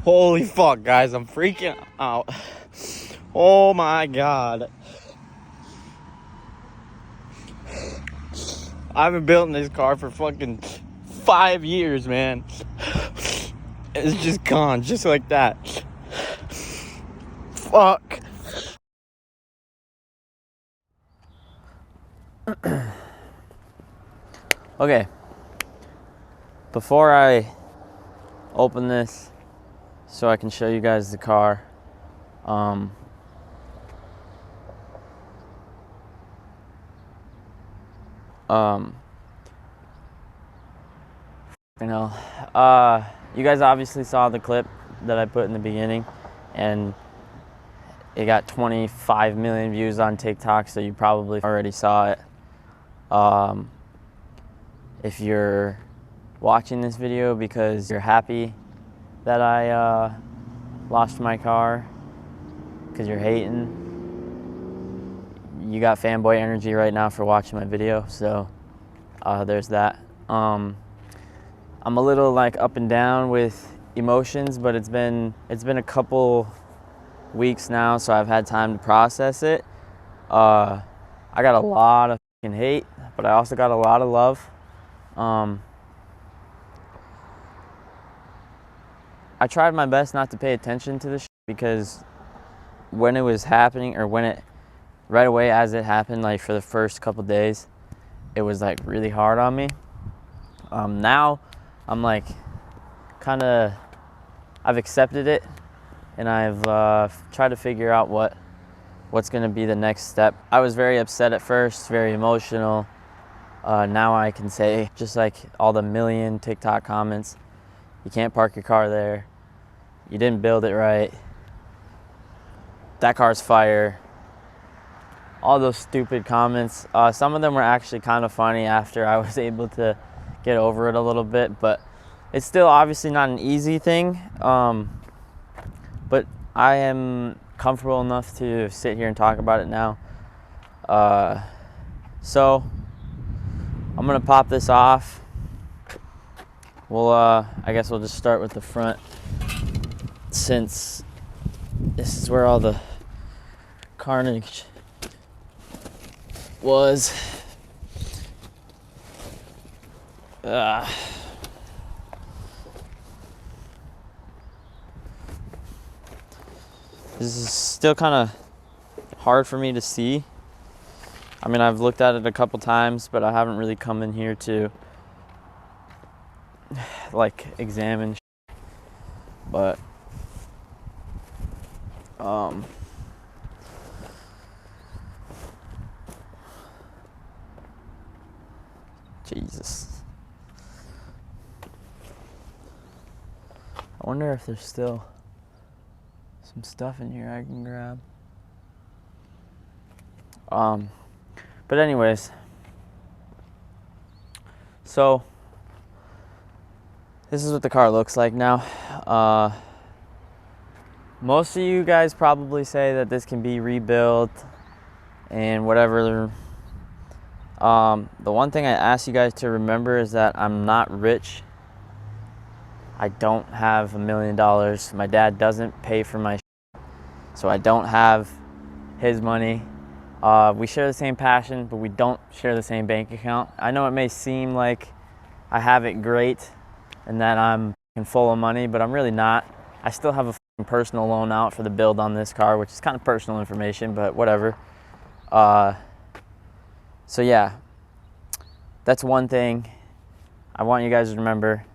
Holy fuck, guys, I'm freaking out. Oh my god. I've been building this car for fucking 5 years, man. It's just gone, just like that. Fuck. Okay. Before I open this, so I can show you guys the car, you guys obviously saw the clip that I put in the beginning, and it got 25 million views on TikTok, so you probably already saw it. If you're watching this video because you're happy that I lost my car, because you're hating, you got fanboy energy right now for watching my video, so there's that. I'm a little like up and down with emotions, but it's been a couple weeks now, so I've had time to process it. I got a lot of fucking hate, but I also got a lot of love. I tried my best not to pay attention to this shit, because when it was happening, or right away as it happened, like for the first couple days, it was like really hard on me. Now I'm like I've accepted it, and I've tried to figure out what's gonna be the next step. I was very upset at first, very emotional. Now I can say, just like all the million TikTok comments, you can't park your car there, you didn't build it right, that car's fire, all those stupid comments. Some of them were actually kind of funny after I was able to get over it a little bit, but it's still obviously not an easy thing. But I am comfortable enough to sit here and talk about it now. So I'm gonna pop this off. I guess we'll just start with the front, since this is where all the carnage was. This is still kind of hard for me to see. I mean, I've looked at it a couple times, but I haven't really come in here to like examine shit. But Jesus, I wonder if there's still some stuff in here I can grab. But anyways, so this is what the car looks like now. Most of you guys probably say that this can be rebuilt and whatever. The one thing I ask you guys to remember is that I'm not rich. I don't have $1 million. My dad doesn't pay for my shit, so I don't have his money. We share the same passion, but we don't share the same bank account. I know it may seem like I have it great and that I'm full of money, but I'm really not. I still have a personal loan out for the build on this car, which is kind of personal information, but whatever. So yeah, that's one thing I want you guys to remember.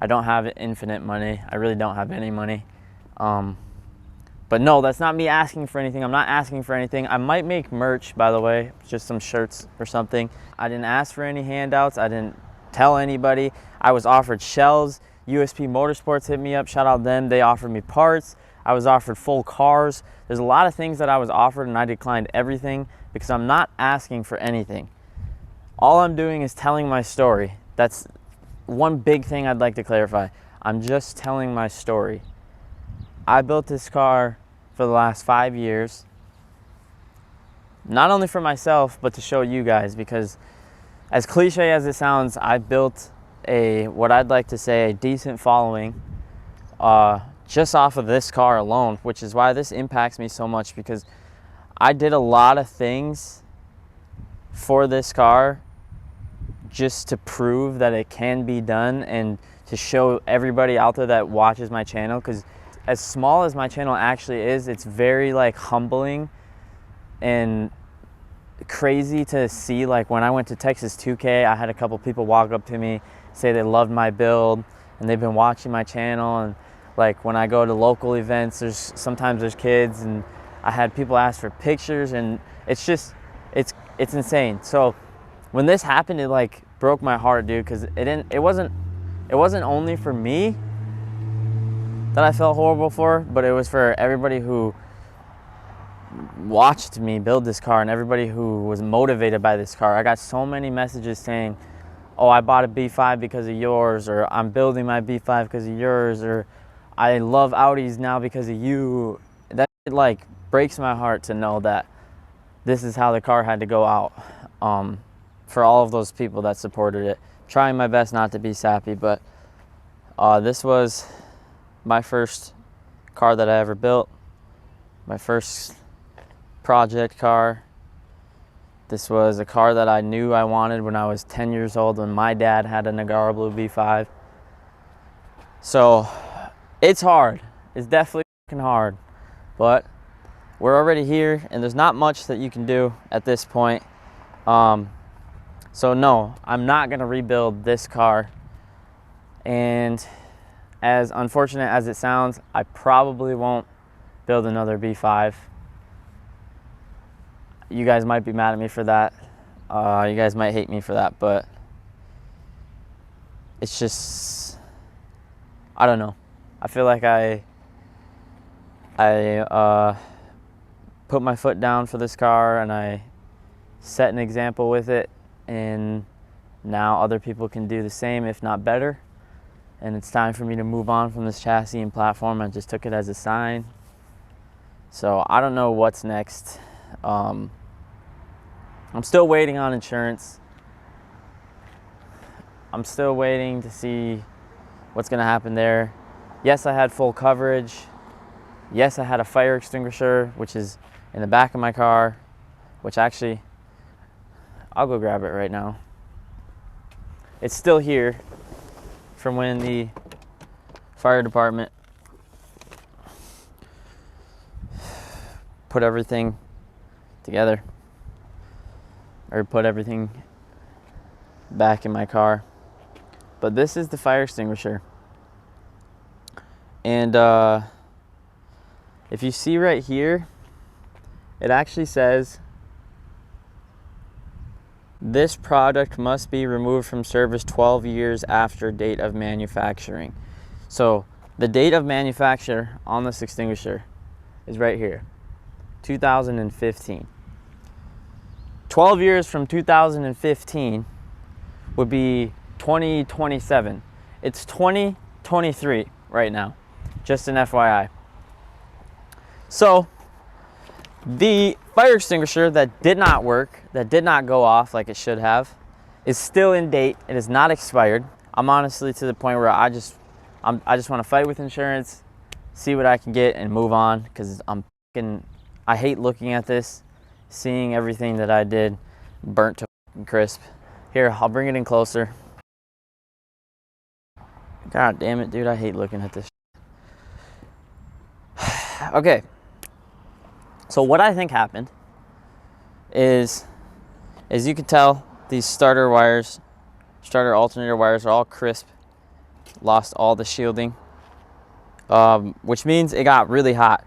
I don't have infinite money. I really don't have any money. But no, that's not me asking for anything. I'm not asking for anything. I might make merch, by the way, just some shirts or something. I didn't ask for any handouts. I didn't tell anybody. I was offered shells. USP Motorsports hit me up. Shout out them. They offered me parts. I was offered full cars. There's a lot of things that I was offered, and I declined everything because I'm not asking for anything. All I'm doing is telling my story. That's one big thing I'd like to clarify. I'm just telling my story. I built this car for the last 5 years, not only for myself, but to show you guys, because as cliche as it sounds, I built what I'd like to say a decent following just off of this car alone, which is why this impacts me so much, because I did a lot of things for this car just to prove that it can be done, and to show everybody out there that watches my channel, because as small as my channel actually is, it's very like humbling and crazy to see. Like when I went to Texas 2K, I had a couple people walk up to me, say they loved my build and they've been watching my channel. And like when I go to local events, sometimes there's kids, and I had people ask for pictures, and it's just, it's insane. So when this happened, it like broke my heart, dude, because it wasn't only for me that I felt horrible for, but it was for everybody who watched me build this car and everybody who was motivated by this car. I got so many messages saying, oh, I bought a B5 because of yours, or I'm building my B5 because of yours, or I love Audis now because of you. That like breaks my heart to know that this is how the car had to go out, for all of those people that supported it. Trying my best not to be sappy, but this was my first car that I ever built, my first project car. This was a car that I knew I wanted when I was 10 years old, when my dad had a Nagara Blue B5. So it's hard. It's definitely hard, but we're already here, and there's not much that you can do at this point. So no, I'm not gonna rebuild this car. And as unfortunate as it sounds, I probably won't build another B5. You guys might be mad at me for that. You guys might hate me for that, but it's just, I don't know. I feel like I put my foot down for this car, and I set an example with it, and now other people can do the same, if not better. And it's time for me to move on from this chassis and platform. I just took it as a sign. So I don't know what's next. I'm still waiting on insurance. I'm still waiting to see what's gonna happen there. Yes, I had full coverage. Yes, I had a fire extinguisher, which is in the back of my car, which actually, I'll go grab it right now. It's still here from when the fire department put everything together, or put everything back in my car. But this is the fire extinguisher. And if you see right here, it actually says, this product must be removed from service 12 years after date of manufacturing. So the date of manufacture on this extinguisher is right here, 2015. 12 years from 2015 would be 2027. It's 2023 right now, just an FYI. So the fire extinguisher that did not work, that did not go off like it should have, is still in date. It is not expired. I'm honestly to the point where I just want to fight with insurance, see what I can get, and move on, because I hate looking at this, seeing everything that I did burnt to crisp. Here, I'll bring it in closer. God damn it, dude, I hate looking at this. Okay. So what I think happened is, as you can tell, these starter alternator wires are all crisp, lost all the shielding, which means it got really hot.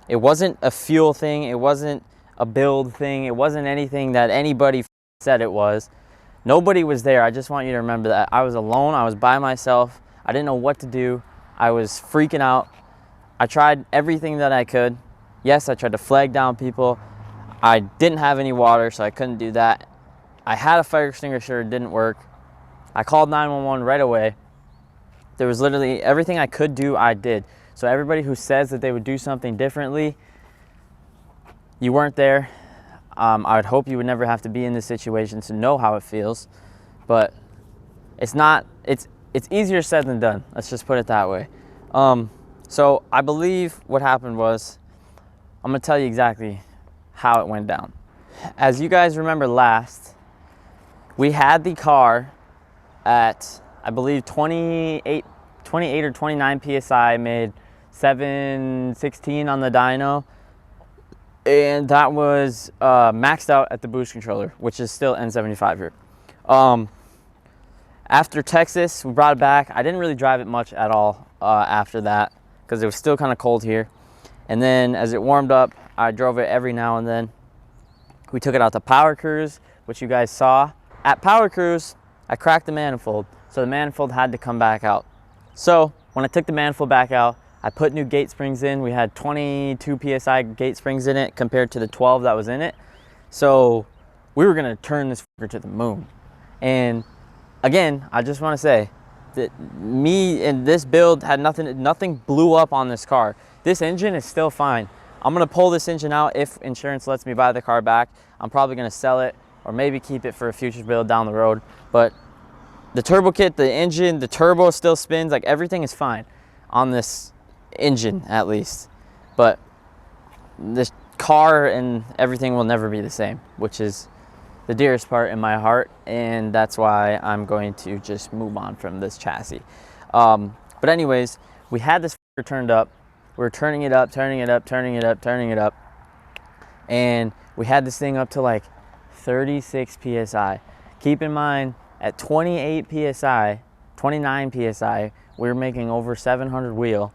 It wasn't a fuel thing, it wasn't a build thing, it wasn't anything that anybody said it was. Nobody was there. I just want you to remember that. I was alone, I was by myself, I didn't know what to do, I was freaking out. I tried everything that I could. Yes, I tried to flag down people. I didn't have any water, so I couldn't do that. I had a fire extinguisher, it didn't work. I called 911 right away. There was literally everything I could do, I did. So everybody who says that they would do something differently, you weren't there. I would hope you would never have to be in this situation to know how it feels. But it's it's easier said than done. Let's just put it that way. So I believe what happened was, I'm gonna tell you exactly how it went down. As you guys remember last, we had the car at, I believe 28 or 29 PSI, made 716 on the dyno. And that was maxed out at the boost controller, which is still N75 here. After Texas, we brought it back. I didn't really drive it much at all after that because it was still kind of cold here. And then as it warmed up, I drove it every now and then. We took it out to Power Cruise, which you guys saw. At Power Cruise, I cracked the manifold, so the manifold had to come back out. So when I took the manifold back out, I put new gate springs in. We had 22 PSI gate springs in it compared to the 12 that was in it. So we were gonna turn this fucker to the moon. And again, I just wanna say that me and this build had nothing blew up on this car. This engine is still fine. I'm gonna pull this engine out if insurance lets me buy the car back. I'm probably gonna sell it or maybe keep it for a future build down the road. But the turbo kit, the engine, the turbo still spins, like everything is fine on this engine at least. But this car and everything will never be the same, which is the dearest part in my heart, and that's why I'm going to just move on from this chassis. But anyways, we had this turned up. We were turning it up, and we had this thing up to like 36 PSI. Keep in mind, at 28 PSI, 29 PSI, we were making over 700 wheel,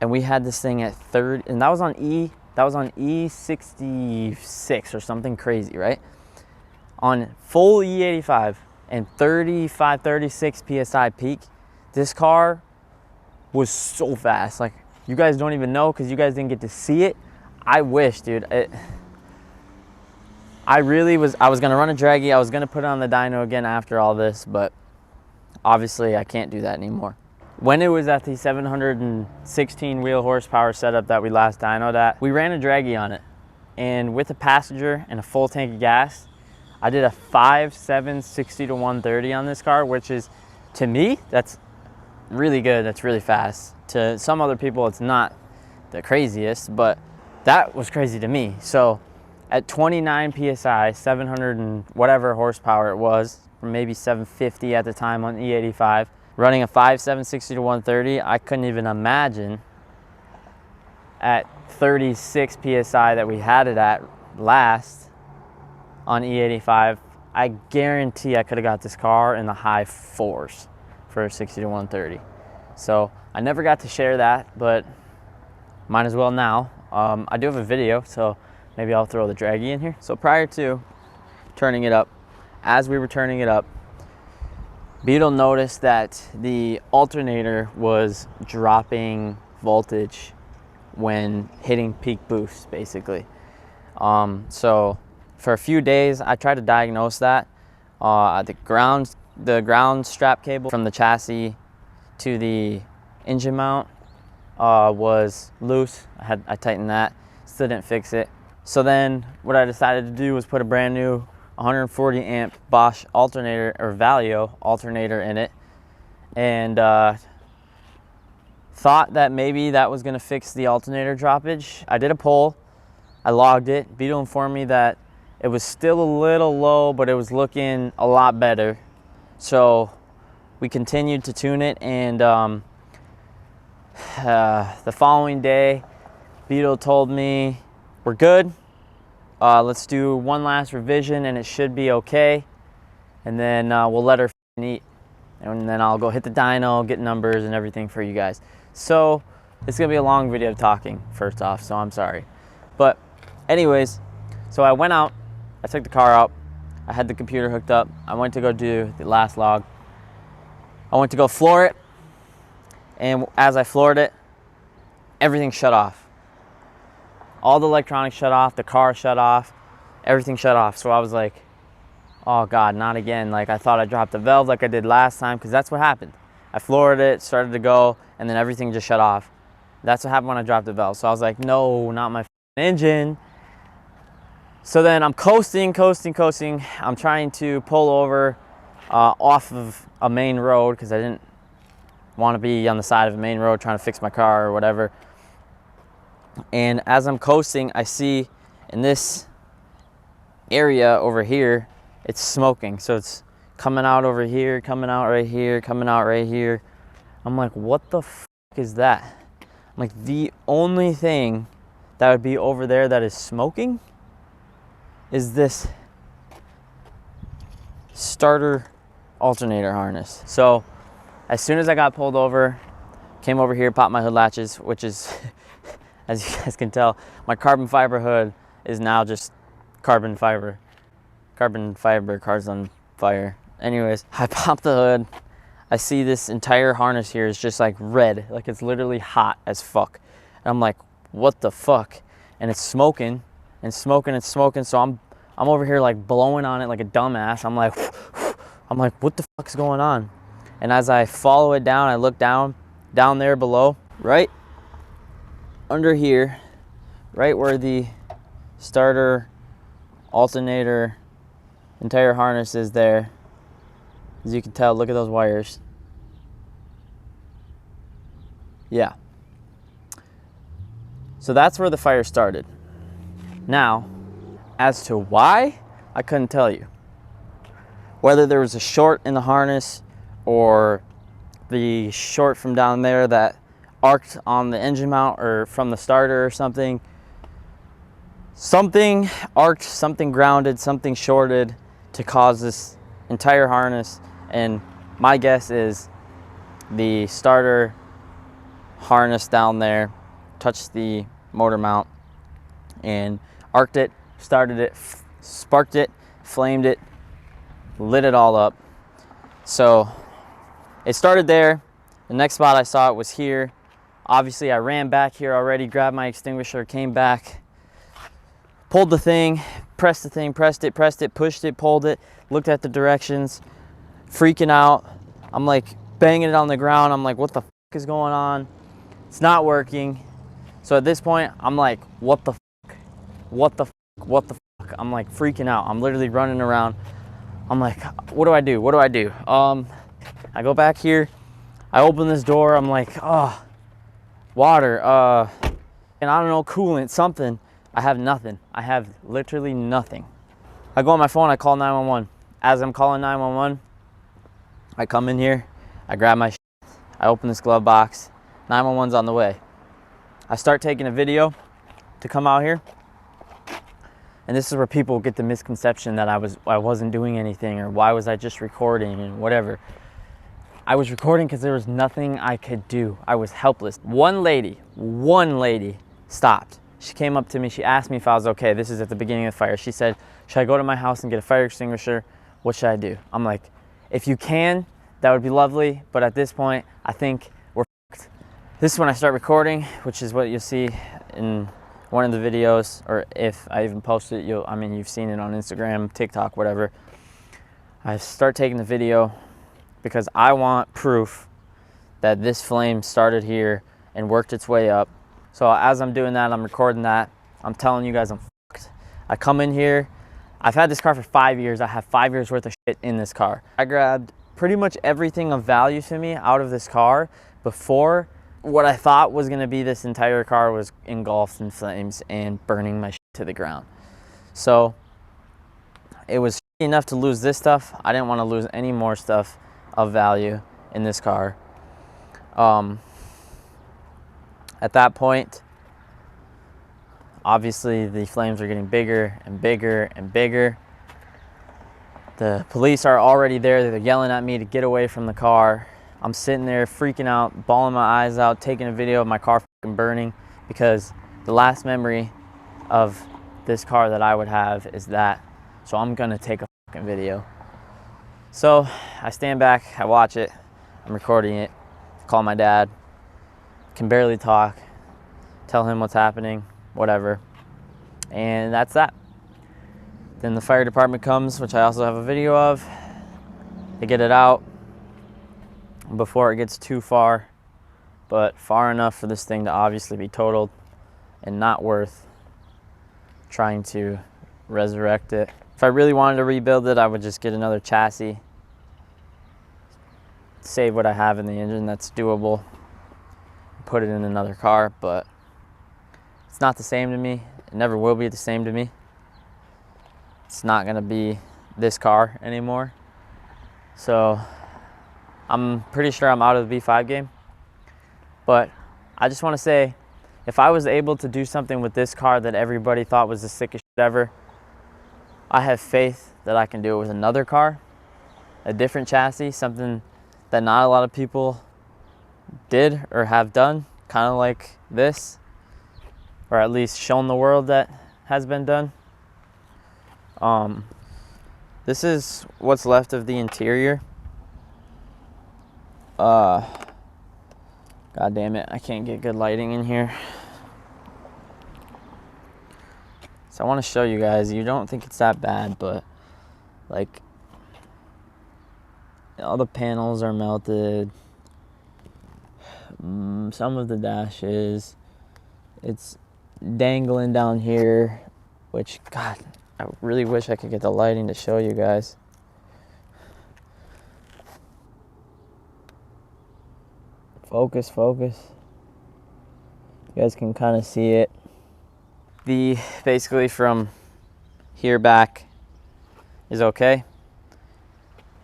and we had this thing at 30, and that was on E66 or something crazy, right? On full E85 and 35, 36 PSI peak, this car was so fast. Like, you guys don't even know because you guys didn't get to see it. I wish, dude. I was gonna run a draggy. I was gonna put it on the dyno again after all this, but obviously I can't do that anymore. When it was at the 716 wheel horsepower setup that we last dynoed at, we ran a draggy on it. And with a passenger and a full tank of gas, I did a 5.7 60 to 130 on this car, which is, to me, that's really good. That's really fast. To some other people, it's not the craziest, but that was crazy to me. So at 29 PSI, 700 and whatever horsepower it was, maybe 750 at the time on E85, running a 5.7 60 to 130, I couldn't even imagine at 36 PSI that we had it at last on E85, I guarantee I could have got this car in the high fours for a 60 to 130. So I never got to share that, but might as well now. I do have a video, so maybe I'll throw the draggy in here. So prior to turning it up, as we were turning it up, Beetle noticed that the alternator was dropping voltage when hitting peak boost, basically. So for a few days, I tried to diagnose that. The ground strap cable from the chassis to the engine mount was loose. I tightened that, still didn't fix it. So then what I decided to do was put a brand new 140 amp Bosch alternator, or Valio alternator, in it, and thought that maybe that was gonna fix the alternator droppage. I did a poll, I logged it. Beetle informed me that it was still a little low, but it was looking a lot better. So we continued to tune it, and the following day, Beetle told me, we're good. Let's do one last revision and it should be okay. And then we'll let her eat. And then I'll go hit the dyno, get numbers and everything for you guys. So it's gonna be a long video of talking, first off, so I'm sorry. But anyways, so I went out, I took the car out, I had the computer hooked up, I went to go do the last log. I went to go floor it, and as I floored it, everything shut off. All the electronics shut off, the car shut off, everything shut off. So I was like, oh God, not again. Like, I thought I dropped the valve like I did last time, because that's what happened. I floored it, started to go, and then everything just shut off. That's what happened when I dropped the valve. So I was like, no, not my engine. So then I'm coasting. I'm trying to pull over off of a main road because I didn't want to be on the side of a main road trying to fix my car or whatever. And as I'm coasting, I see in this area over here, it's smoking. So it's coming out over here, coming out right here, coming out right here. I'm like, what the fuck is that? I'm like, the only thing that would be over there that is smoking is this starter alternator harness. So as soon as I got pulled over, came over here, popped my hood latches, which is, as you guys can tell, my carbon fiber hood is now just carbon fiber. Carbon fiber, cars on fire. Anyways, I popped the hood. I see this entire harness here is just like red, like it's literally hot as fuck. And I'm like, what the fuck? And it's smoking and smoking and smoking. So I'm over here like blowing on it like a dumbass. I'm like, what the fuck is going on? And as I follow it down, I look down there below, right under here, right where the starter alternator entire harness is there. As you can tell, look at those wires. Yeah. So that's where the fire started. Now, as to why, I couldn't tell you. Whether there was a short in the harness or the short from down there that arced on the engine mount or from the starter or something. Something arced, something grounded, something shorted to cause this entire harness. And my guess is the starter harness down there touched the motor mount and arced it, started it, sparked it, flamed it, lit it all up. So it started there. The next spot I saw it was here. Obviously I ran back here already, grabbed my extinguisher, came back, pulled the thing, pressed it, pushed it, pulled it, looked at the directions, freaking out. I'm like banging it on the ground. I'm like, what the fuck is going on? It's not working. So at this point, I'm like, what the fuck? What the fuck? What the fuck? I'm like freaking out. I'm literally running around. I'm like, what do I do? What do I do? I go back here. I open this door. I'm like, oh, water, and I don't know, coolant, something. I have nothing. I have literally nothing. I go on my phone, I call 911. As I'm calling 911, I come in here, I grab my shit, I open this glove box, 911's on the way. I start taking a video to come out here. And this is where people get the misconception that I wasn't doing anything, or why was I just recording and whatever. I was recording because there was nothing I could do. I was helpless. One lady stopped. She came up to me, she asked me if I was okay. This is at the beginning of the fire. She said, should I go to my house and get a fire extinguisher? What should I do? I'm like, if you can, that would be lovely. But at this point, I think we're fucked. This is when I start recording, which is what you'll see in one of the videos, or if I even post it, you've seen it on Instagram, TikTok, whatever. I start taking the video because I want proof that this flame started here and worked its way up. So as I'm doing that, I'm recording that. I'm telling you guys I'm fucked. I come in here. I've had this car for 5 years. I have 5 years worth of shit in this car. I grabbed pretty much everything of value to me out of this car before what I thought was gonna be this entire car was engulfed in flames and burning my shit to the ground. So it was enough to lose this stuff. I didn't want to lose any more stuff of value in this car. At that point, obviously the flames are getting bigger and bigger and bigger. The police are already there. They're yelling at me to get away from the car. I'm sitting there freaking out, bawling my eyes out, taking a video of my car fucking burning, because the last memory of this car that I would have is that. So I'm gonna take a fucking video. So I stand back, I watch it, I'm recording it, call my dad, can barely talk, tell him what's happening, whatever. And that's that. Then the fire department comes, which I also have a video of. They get it out before it gets too far, but far enough for this thing to obviously be totaled and not worth trying to resurrect it. If I really wanted to rebuild it, I would just get another chassis save what I have in the engine that's doable, put it in another car, but it's not the same to me. It never will be the same to me. It's not gonna be this car anymore. So I'm pretty sure I'm out of the V5 game. But I just wanna say, if I was able to do something with this car that everybody thought was the sickest shit ever, I have faith that I can do it with another car, a different chassis, something that not a lot of people did or have done, kind of like this, or at least shown the world that has been done. This is what's left of the interior. God damn it, I can't get good lighting in here. So I want to show you guys. You don't think it's that bad, but like all the panels are melted. Some of the dash is. It's dangling down here, which, God, I really wish I could get the lighting to show you guys. Focus, focus. You guys can kind of see it. Basically from here back is okay.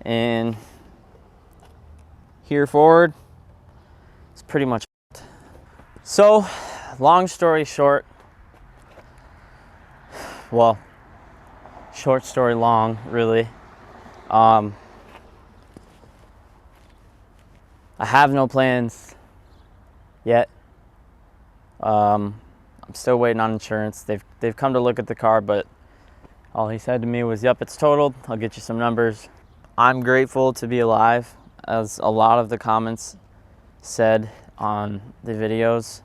And here forward, it's pretty much. So, long story short, well, short story long, really. I have no plans yet. I'm still waiting on insurance. They've come to look at the car, but all he said to me was, "Yep, it's totaled. I'll get you some numbers." I'm grateful to be alive, as a lot of the comments said on the videos.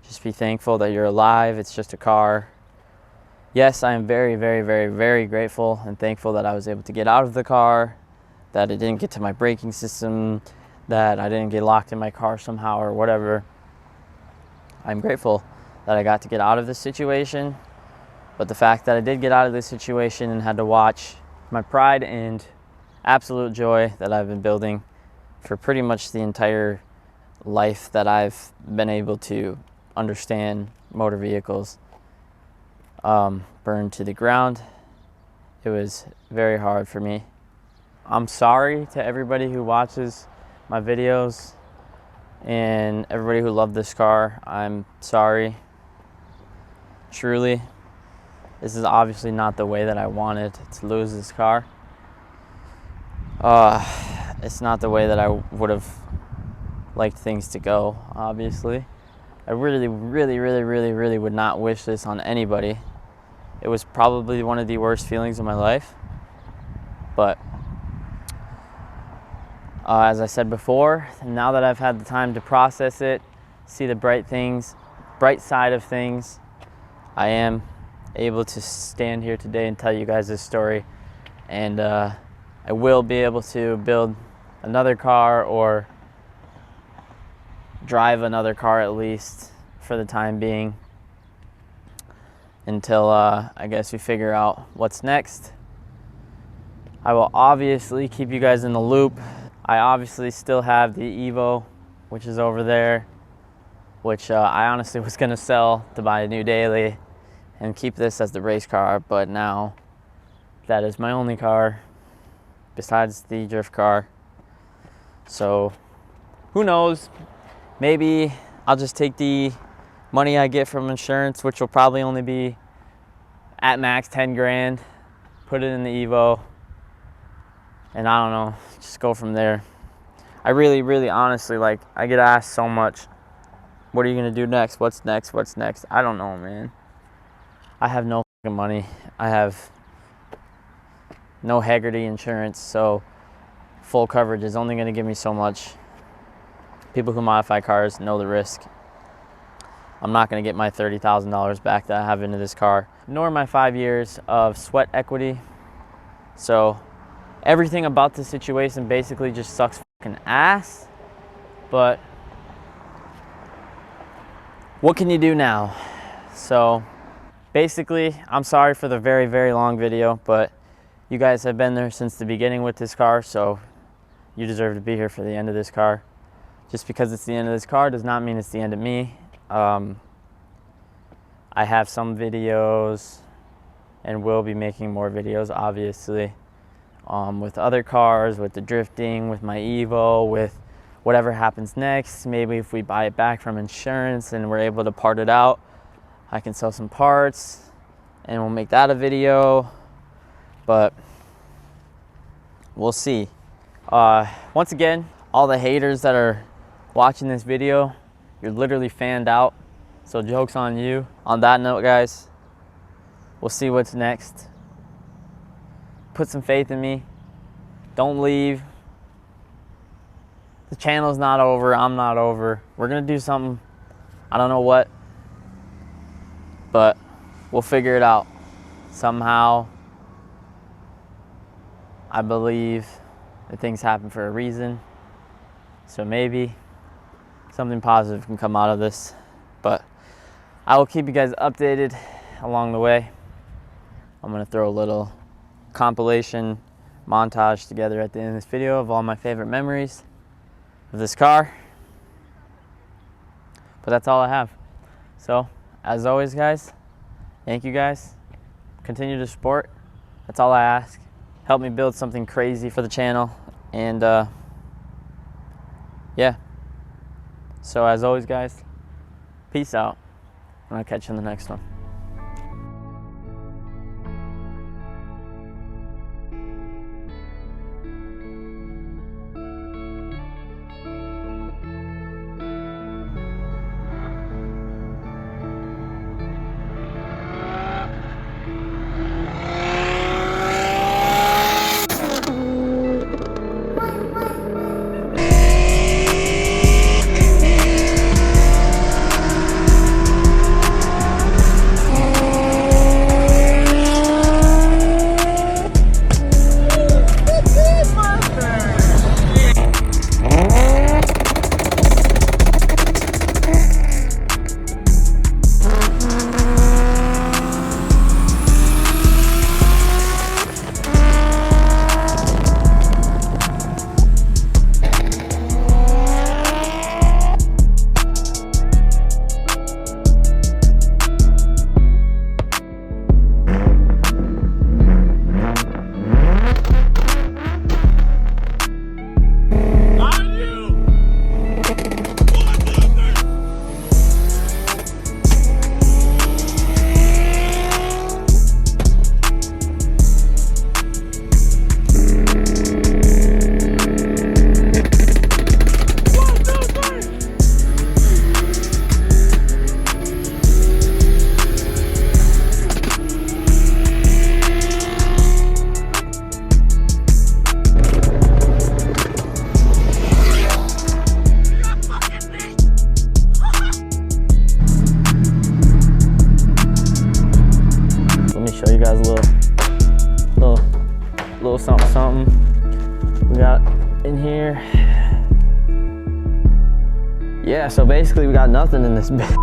Just be thankful that you're alive. It's just a car. Yes, I am very, very, very, very grateful and thankful that I was able to get out of the car, that it didn't get to my braking system, that I didn't get locked in my car somehow or whatever. I'm grateful that I got to get out of this situation, but the fact that I did get out of this situation and had to watch my pride and absolute joy that I've been building for pretty much the entire life that I've been able to understand motor vehicles burned to the ground. It was very hard for me. I'm sorry to everybody who watches my videos and everybody who loved this car. I'm sorry. Truly. This is obviously not the way that I wanted to lose this car. It's not the way that I would have liked things to go, obviously. I really, really, really, really, really would not wish this on anybody. It was probably one of the worst feelings of my life. But as I said before, now that I've had the time to process it, see the bright side of things, I am able to stand here today and tell you guys this story. And I will be able to build another car or drive another car at least for the time being until I guess we figure out what's next. I will obviously keep you guys in the loop. I obviously still have the Evo, which is over there, which I honestly was gonna sell to buy a new daily and keep this as the race car, but now that is my only car besides the drift car. So who knows, maybe I'll just take the money I get from insurance, which will probably only be at max 10 grand, put it in the Evo, and I don't know, just go from there. I really, really honestly, like, I get asked so much, what are you gonna do next? What's next? What's next? I don't know, man. I have no fucking money. I have no Haggerty insurance, so full coverage is only gonna give me so much. People who modify cars know the risk. I'm not gonna get my $30,000 back that I have into this car, nor my 5 years of sweat equity. So everything about the situation basically just sucks fucking ass, but what can you do now? So basically, I'm sorry for the very, very long video, but you guys have been there since the beginning with this car, so you deserve to be here for the end of this car. Just because it's the end of this car does not mean it's the end of me. I have some videos and will be making more videos, obviously, with other cars, with the drifting, with my Evo, with whatever happens next. Maybe if we buy it back from insurance and we're able to part it out, I can sell some parts and we'll make that a video, but we'll see. Once again, all the haters that are watching this video, you're literally fanned out, so joke's on you. On that note, guys, we'll see what's next. Put some faith in me. Don't leave. The channel's not over. I'm not over. We're gonna do something. I don't know what, but we'll figure it out somehow. I believe that things happen for a reason, so maybe something positive can come out of this. But I will keep you guys updated along the way. I'm gonna throw a little compilation montage together at the end of this video of all my favorite memories of this car. But that's all I have. So as always, guys, thank you guys. Continue to support. That's all I ask. Help me build something crazy for the channel. And yeah. So as always, guys, peace out. And I'll catch you in the next one. Show you guys a little something we got in here. Yeah, so basically we got nothing in this bed.